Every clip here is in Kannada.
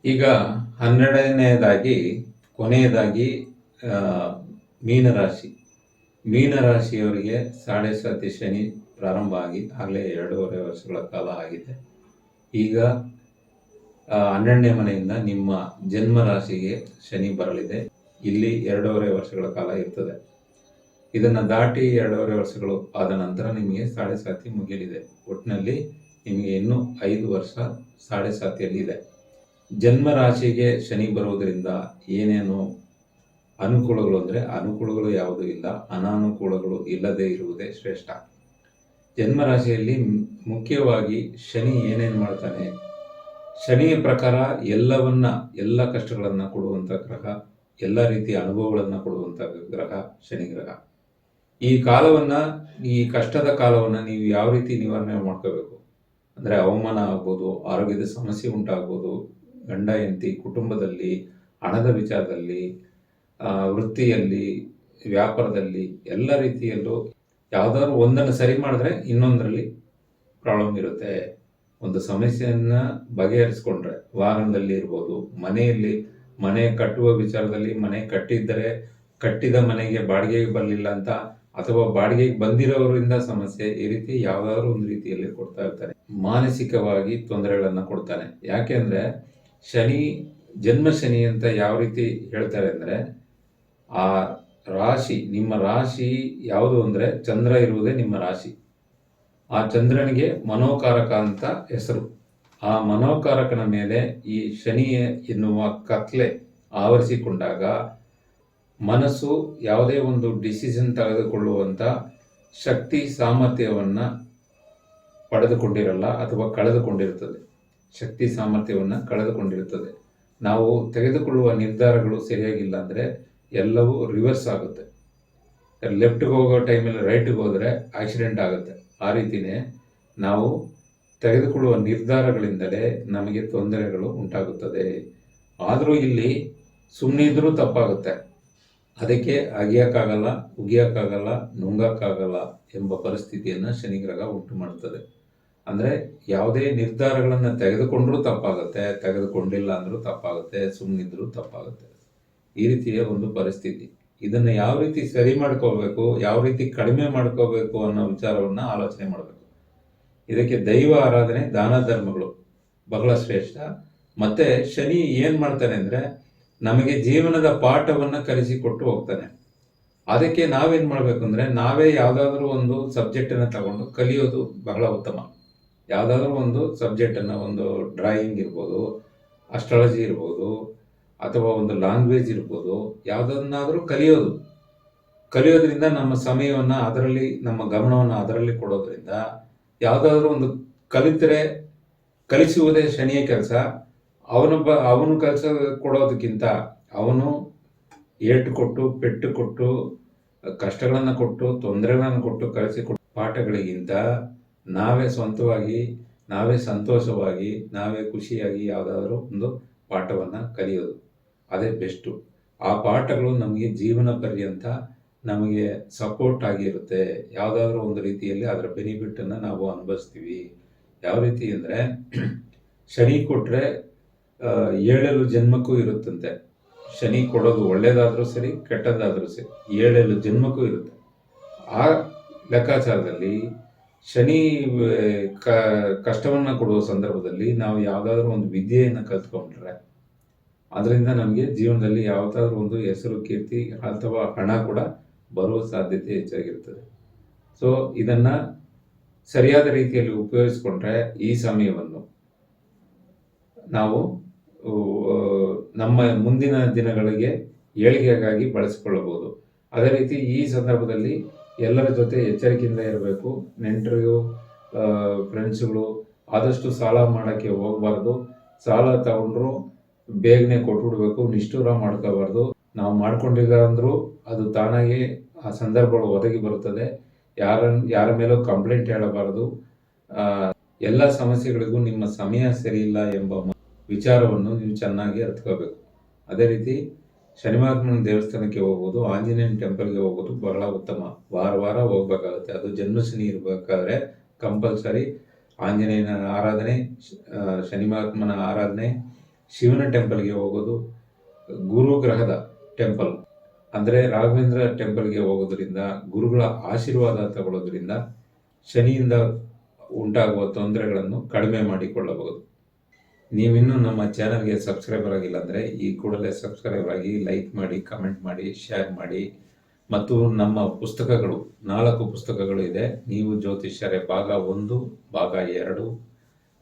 ಈಗ 12ನೇದಾಗಿ ಕೊನೆಯದಾಗಿ ಆ, ಮೀನರಾಶಿ ಮೀನರಾಶಿಯವರಿಗೆ ಸಾಡೆ ಸಾತಿ ಶನಿ ಪ್ರಾರಂಭ ಆಗಿ ಆಗಲೇ 2.5 ವರ್ಷಗಳ ಕಾಲ ಆಗಿದೆ. ಈಗ 12ನೇ ಮನೆಯಿಂದ ನಿಮ್ಮ ಜನ್ಮ ರಾಶಿಗೆ ಶನಿ ಬರಲಿದೆ. ಇಲ್ಲಿ 2.5 ವರ್ಷಗಳ ಕಾಲ ಇರ್ತದೆ. ಇದನ್ನು ದಾಟಿ 2.5 ವರ್ಷಗಳು ಆದ ನಂತರ ನಿಮಗೆ ಸಾಡೆ ಸಾತಿ ಮುಗಿಯಲಿದೆ. ಒಟ್ಟಿನಲ್ಲಿ ನಿಮಗೆ ಇನ್ನೂ 5 ವರ್ಷ ಸಾಡೆ ಸಾತಿಯಲ್ಲಿ ಇದೆ. ಜನ್ಮ ರಾಶಿಗೆ ಶನಿ ಬರುವುದರಿಂದ ಏನೇನು ಅನುಕೂಲಗಳು ಅಂದರೆ ಅನುಕೂಲಗಳು ಯಾವುದೂ ಇಲ್ಲ, ಅನಾನುಕೂಲಗಳು ಇಲ್ಲದೇ ಇರುವುದೇ ಶ್ರೇಷ್ಠ. ಜನ್ಮ ರಾಶಿಯಲ್ಲಿ ಮುಖ್ಯವಾಗಿ ಶನಿ ಏನೇನು ಮಾಡ್ತಾನೆ, ಶನಿಯ ಪ್ರಕಾರ ಎಲ್ಲ ಕಷ್ಟಗಳನ್ನು ಕೊಡುವಂಥ ಗ್ರಹ, ಎಲ್ಲ ರೀತಿಯ ಅನುಭವಗಳನ್ನು ಕೊಡುವಂಥ ಗ್ರಹ ಶನಿ ಗ್ರಹ. ಈ ಕಷ್ಟದ ಕಾಲವನ್ನು ನೀವು ಯಾವ ರೀತಿ ನಿವಾರಣೆ ಮಾಡ್ಕೋಬೇಕು ಅಂದರೆ ಅವಮಾನ ಆಗ್ಬೋದು, ಆರೋಗ್ಯದ ಸಮಸ್ಯೆ ಉಂಟಾಗ್ಬೋದು, ಗಂಡ ಹೆಂಡತಿ ಕುಟುಂಬದಲ್ಲಿ, ಹಣದ ವಿಚಾರದಲ್ಲಿ, ವೃತ್ತಿಯಲ್ಲಿ, ವ್ಯಾಪಾರದಲ್ಲಿ ಎಲ್ಲ ರೀತಿಯಲ್ಲೂ ಯಾವುದಾದ್ರು ಒಂದನ್ನು ಸರಿ ಮಾಡಿದ್ರೆ ಇನ್ನೊಂದರಲ್ಲಿ ಪ್ರಾಬ್ಲಮ್ ಇರುತ್ತೆ. ಒಂದು ಸಮಸ್ಯೆಯನ್ನು ಬಗೆಹರಿಸ್ಕೊಂಡ್ರೆ ವಾಹನದಲ್ಲಿ ಇರ್ಬೋದು, ಮನೆ ಕಟ್ಟುವ ವಿಚಾರದಲ್ಲಿ, ಮನೆ ಕಟ್ಟಿದ ಮನೆಗೆ ಬಾಡಿಗೆಗೆ ಬರಲಿಲ್ಲ ಅಂತ, ಅಥವಾ ಬಾಡಿಗೆಗೆ ಬಂದಿರೋರಿಂದ ಸಮಸ್ಯೆ, ಈ ರೀತಿ ಯಾವುದಾದ್ರೂ ಒಂದು ರೀತಿಯಲ್ಲಿ ಕೊಡ್ತಾ ಇರ್ತಾನೆ. ಮಾನಸಿಕವಾಗಿ ತೊಂದರೆಗಳನ್ನು ಕೊಡ್ತಾನೆ. ಯಾಕೆ ಅಂದರೆ ಜನ್ಮ ಶನಿ ಅಂತ ಯಾವ ರೀತಿ ಹೇಳ್ತಾರೆ ಅಂದರೆ, ಆ ನಿಮ್ಮ ರಾಶಿ ಯಾವುದು ಅಂದರೆ ಚಂದ್ರ ಇರುವುದೇ ನಿಮ್ಮ ರಾಶಿ. ಆ ಚಂದ್ರನಿಗೆ ಮನೋಕಾರಕ ಅಂತ ಹೆಸರು. ಆ ಮನೋಕಾರಕನ ಮೇಲೆ ಈ ಶನಿ ಎನ್ನುವ ಕತ್ಲೆ ಆವರಿಸಿಕೊಂಡಾಗ ಮನಸ್ಸು ಯಾವುದೇ ಒಂದು ಡಿಸಿಷನ್ ತೆಗೆದುಕೊಳ್ಳುವಂಥ ಶಕ್ತಿ ಸಾಮರ್ಥ್ಯವನ್ನು ಪಡೆದುಕೊಂಡಿರಲ್ಲ ಅಥವಾ ಕಳೆದುಕೊಂಡಿರುತ್ತದೆ. ಶಕ್ತಿ ಸಾಮರ್ಥ್ಯವನ್ನು ಕಳೆದುಕೊಂಡಿರುತ್ತದೆ. ನಾವು ತೆಗೆದುಕೊಳ್ಳುವ ನಿರ್ಧಾರಗಳು ಸರಿಯಾಗಿಲ್ಲ ಅಂದರೆ ಎಲ್ಲವೂ ರಿವರ್ಸ್ ಆಗುತ್ತೆ. ಲೆಫ್ಟ್ಗೆ ಹೋಗೋ ಟೈಮಲ್ಲಿ ರೈಟ್ಗೆ ಹೋದರೆ ಆಕ್ಸಿಡೆಂಟ್ ಆಗುತ್ತೆ. ಆ ರೀತಿಯೇ ನಾವು ತೆಗೆದುಕೊಳ್ಳುವ ನಿರ್ಧಾರಗಳಿಂದಲೇ ನಮಗೆ ತೊಂದರೆಗಳು ಉಂಟಾಗುತ್ತದೆ. ಆದರೂ ಇಲ್ಲಿ ಸುಮ್ಮನೆ ಇದ್ರೂ ತಪ್ಪಾಗುತ್ತೆ. ಅದಕ್ಕೆ ಅಗಿಯೋಕ್ಕಾಗಲ್ಲ, ಉಗಿಯೋಕ್ಕಾಗಲ್ಲ, ನುಂಗೋಕ್ಕಾಗಲ್ಲ ಎಂಬ ಪರಿಸ್ಥಿತಿಯನ್ನು ಶನಿಗ್ರಹ ಉಂಟು ಮಾಡುತ್ತದೆ. ಅಂದರೆ ಯಾವುದೇ ನಿರ್ಧಾರಗಳನ್ನು ತೆಗೆದುಕೊಂಡ್ರೂ ತಪ್ಪಾಗುತ್ತೆ, ತೆಗೆದುಕೊಂಡಿಲ್ಲ ಅಂದರೂ ತಪ್ಪಾಗುತ್ತೆ, ಸುಮ್ಮನಿದ್ರೂ ತಪ್ಪಾಗುತ್ತೆ. ಈ ರೀತಿಯ ಒಂದು ಪರಿಸ್ಥಿತಿ. ಇದನ್ನು ಯಾವ ರೀತಿ ಸರಿ ಮಾಡ್ಕೋಬೇಕು, ಯಾವ ರೀತಿ ಕಡಿಮೆ ಮಾಡ್ಕೋಬೇಕು ಅನ್ನೋ ವಿಚಾರವನ್ನು ಆಲೋಚನೆ ಮಾಡಬೇಕು. ಇದಕ್ಕೆ ದೈವ ಆರಾಧನೆ, ದಾನ ಧರ್ಮಗಳು ಬಹಳ ಶ್ರೇಷ್ಠ. ಮತ್ತು ಶನಿ ಏನು ಮಾಡ್ತಾನೆ ಅಂದರೆ ನಮಗೆ ಜೀವನದ ಪಾಠವನ್ನು ಕಲಿಸಿಕೊಟ್ಟು ಹೋಗ್ತಾನೆ. ಅದಕ್ಕೆ ನಾವೇನು ಮಾಡಬೇಕು ಅಂದರೆ ನಾವೇ ಯಾವುದಾದ್ರೂ ಒಂದು ಸಬ್ಜೆಕ್ಟನ್ನು ತಗೊಂಡು ಕಲಿಯೋದು ಬಹಳ ಉತ್ತಮ. ಯಾವುದಾದ್ರೂ ಒಂದು ಸಬ್ಜೆಕ್ಟನ್ನು, ಒಂದು ಡ್ರಾಯಿಂಗ್ ಇರ್ಬೋದು, ಅಸ್ಟ್ರಾಲಜಿ ಇರ್ಬೋದು, ಅಥವಾ ಒಂದು ಲ್ಯಾಂಗ್ವೇಜ್ ಇರ್ಬೋದು, ಯಾವುದನ್ನಾದರೂ ಕಲಿಯೋದ್ರಿಂದ ನಮ್ಮ ಸಮಯವನ್ನು ಅದರಲ್ಲಿ, ನಮ್ಮ ಗಮನವನ್ನು ಅದರಲ್ಲಿ ಕೊಡೋದ್ರಿಂದ ಯಾವುದಾದ್ರೂ ಒಂದು ಕಲಿಸುವುದೇ ಶನಿಯ ಕೆಲಸ. ಅವನು ಕೆಲಸ ಕೊಡೋದಕ್ಕಿಂತ ಅವನು ಏಟು ಕೊಟ್ಟು, ಪೆಟ್ಟು ಕೊಟ್ಟು, ಕಷ್ಟಗಳನ್ನು ಕೊಟ್ಟು, ತೊಂದರೆಗಳನ್ನು ಕೊಟ್ಟು ಕಲಿಸಿಕೊಟ್ಟು ಪಾಠಗಳಿಗಿಂತ ನಾವೇ ಸ್ವಂತವಾಗಿ, ನಾವೇ ಸಂತೋಷವಾಗಿ, ನಾವೇ ಖುಷಿಯಾಗಿ ಯಾವುದಾದ್ರೂ ಒಂದು ಪಾಠವನ್ನು ಕಲಿಯೋದು ಅದೇ ಬೆಸ್ಟು. ಆ ಪಾಠಗಳು ನಮಗೆ ಜೀವನ ಪರ್ಯಂತ ನಮಗೆ ಸಪೋರ್ಟ್ ಆಗಿರುತ್ತೆ. ಯಾವುದಾದ್ರೂ ಒಂದು ರೀತಿಯಲ್ಲಿ ಅದರ ಬೆನಿಫಿಟನ್ನು ನಾವು ಅನುಭವಿಸ್ತೀವಿ. ಯಾವ ರೀತಿ ಅಂದರೆ ಶನಿ ಕೊಟ್ಟರೆ 7 ಜನ್ಮಕ್ಕೂ ಇರುತ್ತಂತೆ. ಶನಿ ಕೊಡೋದು ಒಳ್ಳೆಯದಾದರೂ ಸರಿ, ಕೆಟ್ಟದ್ದಾದರೂ ಸರಿ, 7 ಜನ್ಮಕ್ಕೂ ಇರುತ್ತೆ. ಆ ಲೆಕ್ಕಾಚಾರದಲ್ಲಿ ಶನಿ ಕಷ್ಟವನ್ನು ಕೊಡುವ ಸಂದರ್ಭದಲ್ಲಿ ನಾವು ಯಾವುದಾದ್ರೂ ಒಂದು ವಿದ್ಯೆಯನ್ನು ಕಲ್ತ್ಕೊಂಡ್ರೆ ಅದರಿಂದ ನಮಗೆ ಜೀವನದಲ್ಲಿ ಯಾವುದಾದ್ರೂ ಒಂದು ಹೆಸರು, ಕೀರ್ತಿ ಅಥವಾ ಹಣ ಕೂಡ ಬರುವ ಸಾಧ್ಯತೆ ಹೆಚ್ಚಾಗಿರ್ತದೆ. ಸೊ ಇದನ್ನು ಸರಿಯಾದ ರೀತಿಯಲ್ಲಿ ಉಪಯೋಗಿಸ್ಕೊಂಡ್ರೆ ಈ ಸಮಯವನ್ನು ನಾವು ನಮ್ಮ ಮುಂದಿನ ದಿನಗಳಿಗೆ ಏಳಿಗೆಗಾಗಿ ಬಳಸಿಕೊಳ್ಳಬಹುದು. ಅದೇ ರೀತಿ ಈ ಸಂದರ್ಭದಲ್ಲಿ ಎಲ್ಲರ ಜೊತೆ ಎಚ್ಚರಿಕೆಯಿಂದ ಇರಬೇಕು. ನೆಂಟರಿಗೂ, ಫ್ರೆಂಡ್ಸ್ಗಳು ಆದಷ್ಟು ಸಾಲ ಮಾಡೋಕ್ಕೆ ಹೋಗಬಾರ್ದು. ಸಾಲ ತಗೊಂಡ್ರು ಬೇಗನೆ ಕೊಟ್ಬಿಡ್ಬೇಕು, ನಿಷ್ಠೂರ ಮಾಡ್ಕೋಬಾರ್ದು. ನಾವು ಮಾಡ್ಕೊಂಡಿಲ್ಲ ಅಂದರೂ ಅದು ತಾನಾಗಿ ಆ ಸಂದರ್ಭಗಳು ಒದಗಿ ಬರುತ್ತದೆ. ಯಾರ ಮೇಲೂ ಕಂಪ್ಲೇಂಟ್ ಹೇಳಬಾರದು. ಎಲ್ಲ ಸಮಸ್ಯೆಗಳಿಗೂ ನಿಮ್ಮ ಸಮಯ ಸರಿಯಿಲ್ಲ ಎಂಬ ವಿಚಾರವನ್ನು ನೀವು ಚೆನ್ನಾಗಿ ಅರ್ಥಕೋಬೇಕು. ಅದೇ ರೀತಿ ಶನಿ ಮಹಾತ್ಮನ ದೇವಸ್ಥಾನಕ್ಕೆ ಹೋಗ್ಬೋದು, ಆಂಜನೇಯನ ಟೆಂಪಲ್ಗೆ ಹೋಗೋದು ಬಹಳ ಉತ್ತಮ. ವಾರ ಹೋಗ್ಬೇಕಾಗುತ್ತೆ. ಅದು ಜನ್ಮ ಶನಿ ಇರಬೇಕಾದ್ರೆ ಕಂಪಲ್ಸರಿ ಆಂಜನೇಯನ ಆರಾಧನೆ, ಶನಿ ಮಹಾತ್ಮನ ಆರಾಧನೆ, ಶಿವನ ಟೆಂಪಲ್ಗೆ ಹೋಗೋದು, ಗುರುಗ್ರಹದ ಟೆಂಪಲ್ ಅಂದರೆ ರಾಘವೇಂದ್ರ ಟೆಂಪಲ್ಗೆ ಹೋಗೋದ್ರಿಂದ, ಗುರುಗಳ ಆಶೀರ್ವಾದ ತಗೊಳ್ಳೋದ್ರಿಂದ ಶನಿಯಿಂದ ಉಂಟಾಗುವ ತೊಂದರೆಗಳನ್ನು ಕಡಿಮೆ ಮಾಡಿಕೊಳ್ಳಬಹುದು. ನೀವಿನ್ನೂ ನಮ್ಮ ಚಾನಲ್ಗೆ ಸಬ್ಸ್ಕ್ರೈಬರ್ ಆಗಿಲ್ಲ ಅಂದರೆ ಈ ಕೂಡಲೇ ಸಬ್ಸ್ಕ್ರೈಬ್ ಆಗಿ, ಲೈಕ್ ಮಾಡಿ, ಕಮೆಂಟ್ ಮಾಡಿ, ಶೇರ್ ಮಾಡಿ. ಮತ್ತು ನಮ್ಮ ಪುಸ್ತಕಗಳು 4 ಪುಸ್ತಕಗಳು ಇದೆ. ನೀವು ಜ್ಯೋತಿಷ್ಯರೇ ಭಾಗ 1, ಭಾಗ 2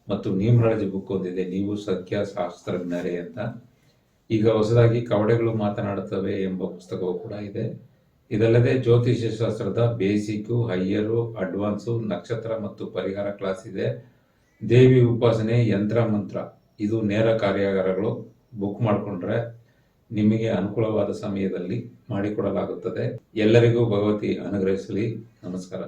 ಮತ್ತು ನ್ಯೂಮರಾಲಜಿ ಬುಕ್ ಒಂದಿದೆ, ನೀವು ಸಂಖ್ಯಾಶಾಸ್ತ್ರಜ್ಞರೇ ಅಂತ. ಈಗ ಹೊಸದಾಗಿ ಕವಡೆಗಳು ಮಾತನಾಡುತ್ತವೆ ಎಂಬ ಪುಸ್ತಕವು ಕೂಡ ಇದೆ. ಇದಲ್ಲದೆ ಜ್ಯೋತಿಷ್ಯ ಶಾಸ್ತ್ರದ ಬೇಸಿಕ್ಕು, ಹೈಯರು, ಅಡ್ವಾನ್ಸು, ನಕ್ಷತ್ರ ಮತ್ತು ಪರಿಹಾರ ಕ್ಲಾಸ್ ಇದೆ. ದೇವಿ ಉಪಾಸನೆ, ಯಂತ್ರ ಮಂತ್ರ, ಇದು ನೇರ ಕಾರ್ಯಾಗಾರಗಳು. ಬುಕ್ ಮಾಡಿಕೊಂಡ್ರೆ ನಿಮಗೆ ಅನುಕೂಲವಾದ ಸಮಯದಲ್ಲಿ ಮಾಡಿಕೊಡಲಾಗುತ್ತದೆ. ಎಲ್ಲರಿಗೂ ಭಗವತಿ ಅನುಗ್ರಹಿಸಲಿ. ನಮಸ್ಕಾರ.